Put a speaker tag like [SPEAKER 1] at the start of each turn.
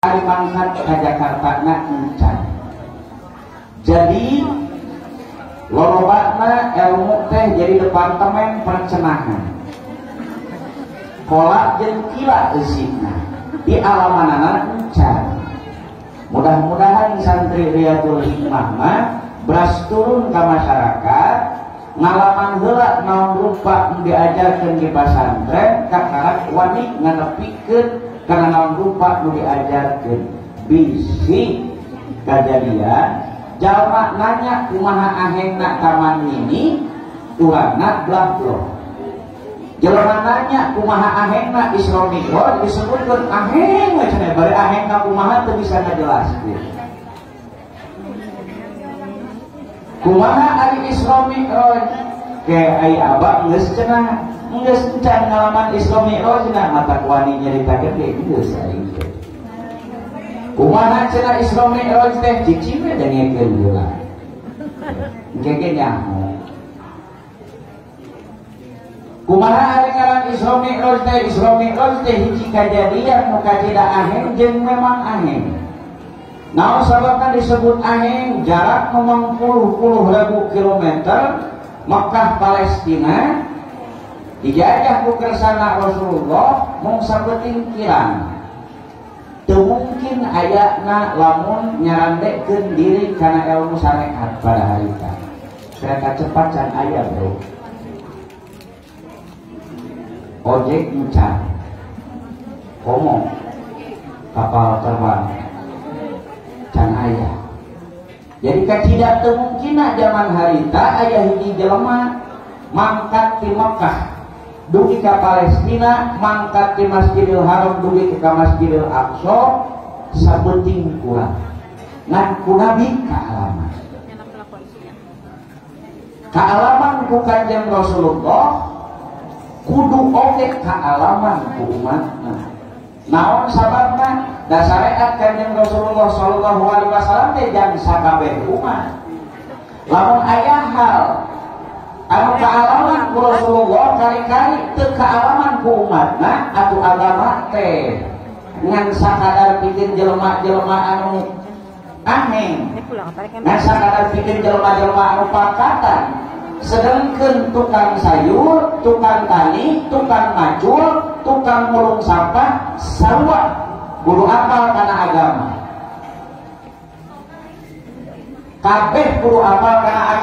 [SPEAKER 1] ari mangkat ka Jakarta na encan. Jadi lolobana ilmu teh jadi departemen percenahan. Kolak jeung kila eusina di alamanana encan. Mudah-mudahan santri Riyadul Hikmah mah beras turun ke masyarakat ngalaman heula naon rupa diajarkeun di pasantren kakarak wani nganepikeun kana naon rupa nu diajarkeun. Bisi kajadian jalma nanya kumaha ahengna taman mini urangna blablo. Jalma nanya kumaha ahengna Isra Mi'raj disebutkeun aheng we cenah bari ahengna kumaha teu bisa ngajelaskeun. Kumaha ari Isra Mi'raj ke ai abah geus cenah geus encan ngalaman Isra Mi'raj na mata wani nyaritakeun ge geus ari. Kumaha cenah Isra Mi'raj teh cicing we dengekeun heula. Engke nyaho. Kumaha ari ngaran Isra Mi'raj teh? Isra Mi'raj teh hiji kajadian nu kacida aheng jeung memang aheng. Naon sababna disebut aheng? Jarak memang puluh ribu kilometer Mekah Palestina dijajah ku kersana Rasulullah mung sabeting kirang. Teu mungkin ayana lamun nyarandekeun diri kana ilmu syariat pada harita. Kereta cepat can aya, bro. Ojek encan, komo kapal terbang can aya. Jadi kacidak teu mungkinna zaman harita aya hiji jelema mangkat ti Mekah dugi ka Palestina, mangkat di Masjidil Haram dugi ka Masjidil Aqsa sabeting kurang ngan ku Nabi kaalaman ku Kanjeng Rasulullah kudu oge kaalaman ku umatna. Naon sababna? Da syariat Kanjeng Rasulullah sallallahu alaihi wasallam teh jang sakabeh umat. Lamun aya hal anu kaalaman ku Rasulullah kali-kali teu kaalaman ku umatna atuh agama teh ngan sakadar pikeun jelema-jelema anu aheng, ngan sakadar pikeun jelema-jelema anu pakatan. Sedengkeun tukang sayur, tukang tani, tukang macul, tukang mulung sampah sarua kudu apal kana agama. Kabeh kudu apal kana agama.